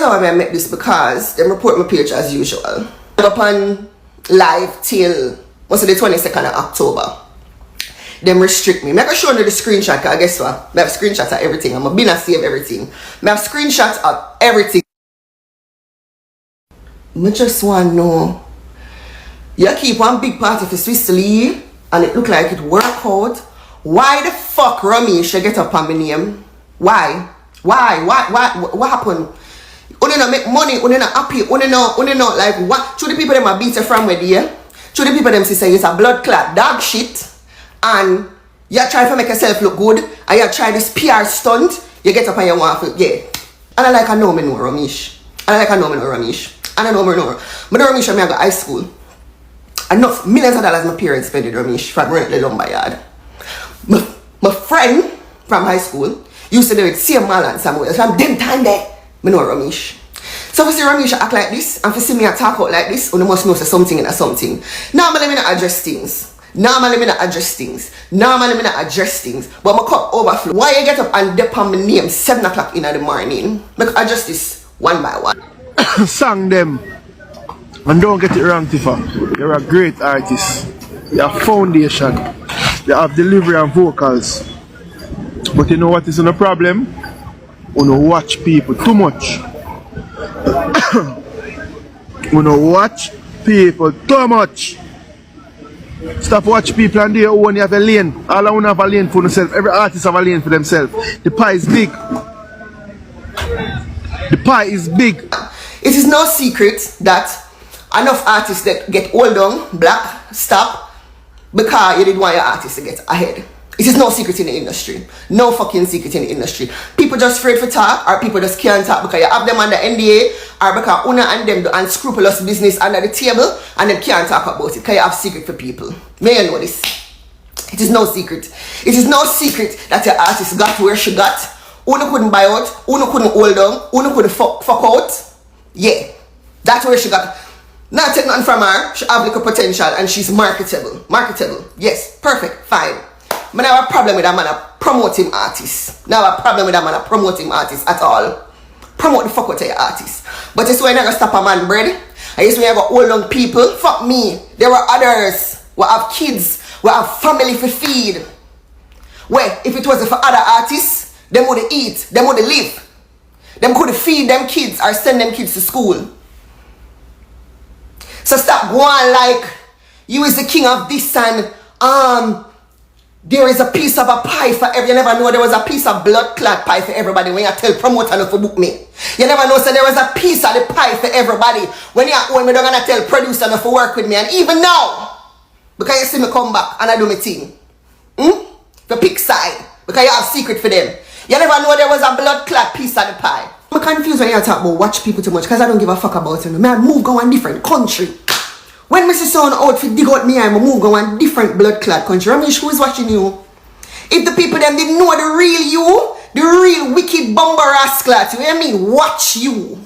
reason why I make this because them report my page as usual. I'm up on live till what's the 22nd of October. Them restrict me. I can show you the screenshot because guess what? I have screenshots of everything. I'm gonna save everything. I have screenshots of everything. I just want to know. You keep one big part of the Swiss leave and it look like it work out. Why the fuck Romeich should get up on my name? Why? What happened? You don't make money, you not happy, you not like what? Should the people them a beat you from where there? Should the people them say it's a blood clot dog shit and you try to make yourself look good and you try this PR stunt, you get up and you want to, yeah. And I know me know Romeich. I know Romeich. I know me know. But the Romeich I go high school. Enough millions of dollars my parents spent in Romeich from rent the lumber yard. My friend from high school used to do it same mal and somewhere. So I'm them time there. Me know Romeich. So if you see Romeich act like this and if you see me talk out like this, you must know something in a something. Normally me not address things. Normally me not address things. But my cup overflow. Why you get up and dip on my name 7 o'clock in the morning? Make address this one by one. Sang them. And don't get it wrong, Tifa. You're a great artist. You have foundation. You have delivery and vocals. But you know what is the problem? You don't watch people too much. You don't watch people too much. Stop watch people and they own you have a lane. All I want have a lane for themselves. Every artist have a lane for themselves. The pie is big. The pie is big. It is no secret that enough artists that get old down, black, stop, because you didn't want your artist to get ahead. It is no secret in the industry. No fucking secret in the industry. People just afraid to talk, or people just can't talk because you have them under NDA, or because Una and them do unscrupulous business under the table, and them can't talk about it because you have secret for people. May you know this? It is no secret. It is no secret that your artist got where she got. Una couldn't buy out, Una couldn't hold down, Una couldn't fuck out. Yeah, that's where she got. Not take nothing from her. She have little potential and she's marketable. Yes, perfect, fine. But I have a problem with that man promoting artists. Now I have a problem with that man promoting artists at all. Promote the fuck out of your artists. But it's when I go stop a man bread. And it's when I go hold on people. Fuck me. There were others who have kids, who have family to feed. Well, if it wasn't for other artists, them would eat, them would live. Them could feed them kids or send them kids to school. So stop going like you is the king of this and there is a piece of a pie for every. You never know there was a piece of blood clot pie for everybody when you tell promoter not to book me. You never know so there was a piece of the pie for everybody when you when me don't gonna tell producer not to work with me. And even now, because you see me come back and I do my thing. The pick side. Because you have secret for them. You never know there was a blood clot piece of the pie. I'm confused when you talk about watch people too much because I don't give a fuck about them. I move go on different country. When Mr. Son out for dig out me, I'm move go on different blood clot country. Romeich, who is watching you? If the people them didn't know the real you, the real wicked bomber rascal, you hear me? Watch you.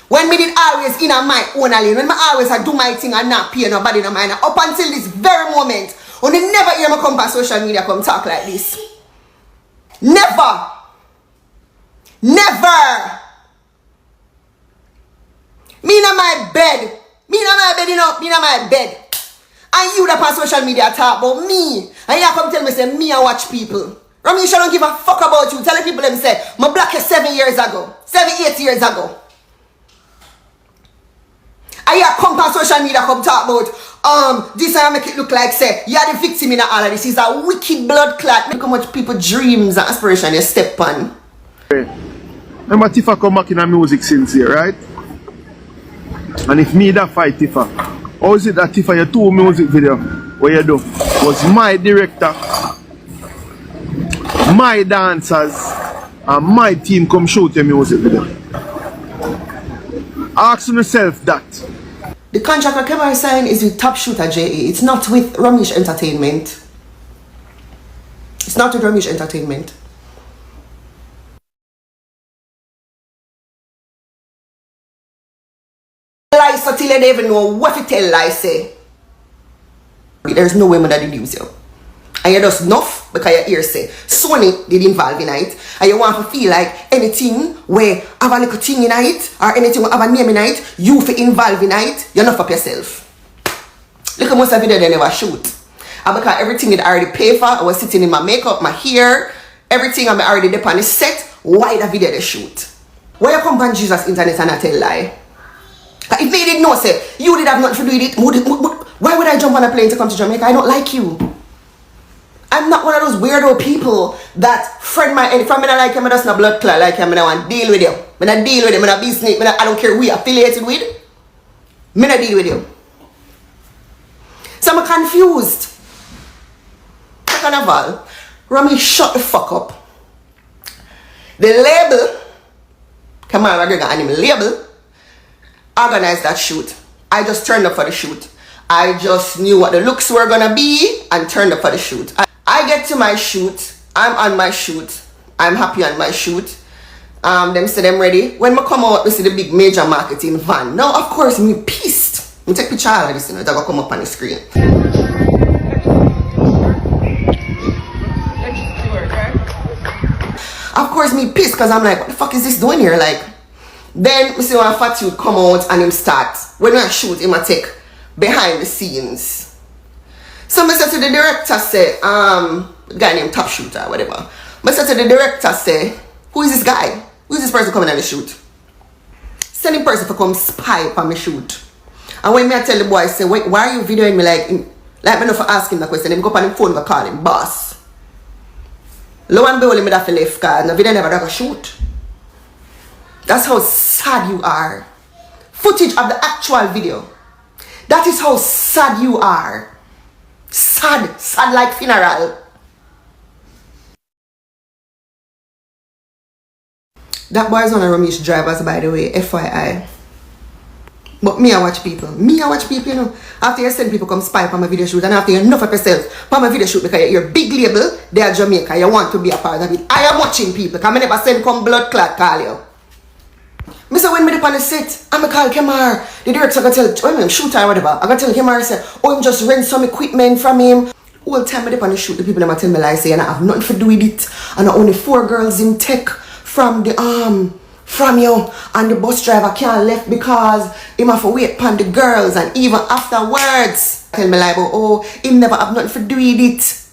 When me did always in my own lane, when I always I do my thing and not pay nobody no mind. Up until this very moment, when they never hear me come on social media come talk like this. Never. Never. Me in my bed. Me in my bed, you know. Me in my bed. And you that on social media talk about me. And you come tell me, say, me I watch people. Romeich don't give a fuck about you. Tell the people them say, my black is 7 years ago. 8 years ago. And you come on social media come talk about, this I make it look like, say, you're the victim in all of this. It's a wicked blood clot. Look how much people dreams and aspiration you step on. Remember Tifa come back in a music since here, right? And if me that fight Tifa, how is it that Tifa your 2 music video what you do was my director, my dancers, and my team come shoot your music video? Ask yourself that. The contract that Kevin signed is with Top Shooter JA. It's not with Romeich Entertainment. It's not with Romeich Entertainment. Lies until you don't even know what to tell lies say. There's no way my daddy leaves you. And you just enough because your ear say Sony did involve in it. And you want to feel like anything where have a little thing in it or anything where have a name in it, you feel involved in it, you're not up yourself. Look at most of the video they never shoot. And because everything is already paid for, I was sitting in my makeup, my hair, everything I'm already there on the set, why the video they shoot? Why you come on Jesus internet and I tell lie? If they didn't know, say, you did have nothing to do with it, why would I jump on a plane to come to Jamaica? I don't like you. I'm not one of those weirdo people that friend my enemy. If I'm not like him, I'm just not blood clot like him, I don't want to deal with you. I'm not deal with him, I'm not business, I don't care who you're affiliated with. I'm not deal with you. So I'm confused. Second of all, Romeich, shut the fuck up. The label, Kamara McGregor and him label, organized that shoot. I just turned up for the shoot. I just knew what the looks were gonna be and turned up for the shoot. I get to my shoot. I'm on my shoot. I'm happy on my shoot. Them say them ready. When I come out, we see the big major marketing van. Now, of course, me pissed. Me take picture of this, you know, that will come up on the screen. Of course, me pissed because I'm like, what the fuck is this doing here? Like, then we see one fat dude come out and him start. When I shoot, him I take behind the scenes. So I said to the director, say, guy named Top Shooter, whatever. I said to the director, say, who is this guy? Who is this person coming on the shoot? Send him person to come spy on my shoot. And when me I tell the boy, say, wait, why are you videoing me like me not for ask him the question? Him go up on him phone and call him boss. Lo and behold, him that left card, the video never got a shoot. That's how sad you are. Footage of the actual video. That is how sad you are. Sad. Sad like funeral. That boy is one of Romeich drivers, by the way, FYI. But me I watch people. Me I watch people, you know. After you send people come spy on my video shoot, and after you enough of yourself on my video shoot because you're a big label, they are Jamaica, you want to be a part of it. I am watching people, because I never send come blood clot call you. Mr. When me dip on the set, I'm call Kemar. The director I tell shooter or whatever. I tell Kemar, say, oh, him just rent some equipment from him. All time I dip on the shoot, the people them tell me like say, and I have nothing to do with it. And only 4 girls in tech from the from you, and the bus driver can't left because him have to wait upon the girls, and even afterwards tell me like, oh, him never have nothing to do with it.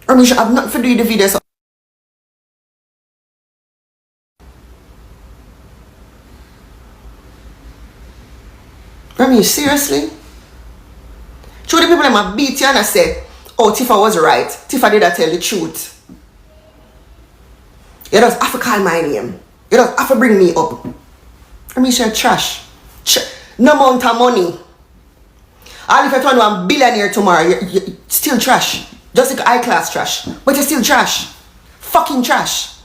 Or me should have nothing to do with the video. So Romeich, seriously? Show the people them a beat you and I say, oh, Tifa was right. Tifa did I tell the truth. You just have to call my name. You just have to bring me up. Romeich, you're trash. No amount of money. All if you turn to a billionaire tomorrow, you're still trash. Just like high class trash. But you're still trash. Fucking trash.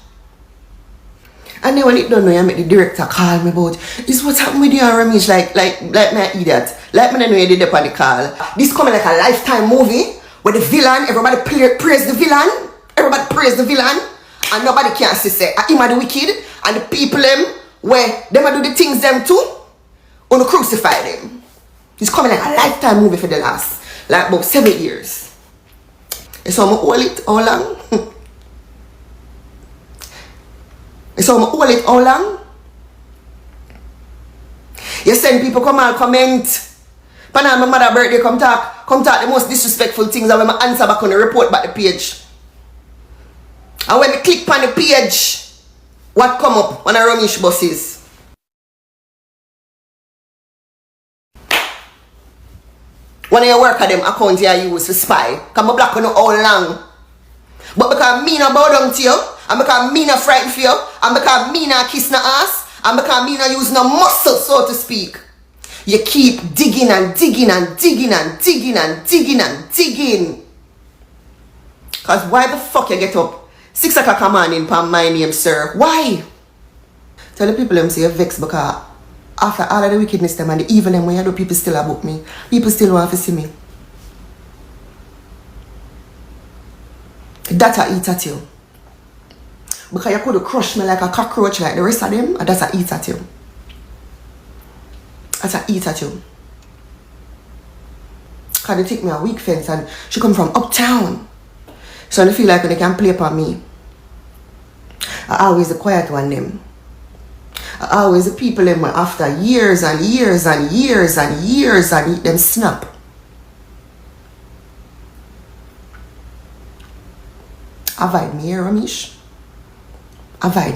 And then when it done, I make the director call me about, is what's happened with you and Romeich, like me idiot. Like me don't know you did up on the call. This coming like a Lifetime movie where the villain, everybody praise the villain. Everybody praise the villain. And nobody can say, him are the wicked. And the people them, where them do the things them too, wanna crucify them. It's coming like a Lifetime movie for the last, like about 7 years. And so I'm gonna hold it all long. So I'm hold it all long. You send people come and comment. Pan my mother's birthday, come talk the most disrespectful things, and when I answer back on the report back the page. And when I click on the page, what come up on a Romeich buses? When you work at them account you use to spy, come I block on all long. But because me no bow down to you, and because me no frighten for you, and because me no kiss no ass, and because me no use no muscle, so to speak, you keep digging and digging and digging and digging and digging and digging. Because why the fuck you get up 6 o'clock a morning for my name, sir? Why? Tell the people them say you're vexed because after all of the wickedness them and the evil them when you do, people still about me. People still want to see me. That I eat at you. Because you could have crushed me like a cockroach like the rest of them, and that's I eat at you. That's I eat at you. Because they take me a weak fence and she come from uptown. So I feel like when they can play upon me, I always the quiet one them. I always the people them after years and years and years and years and them snap. Avoid me here, Romeich. Avoid me.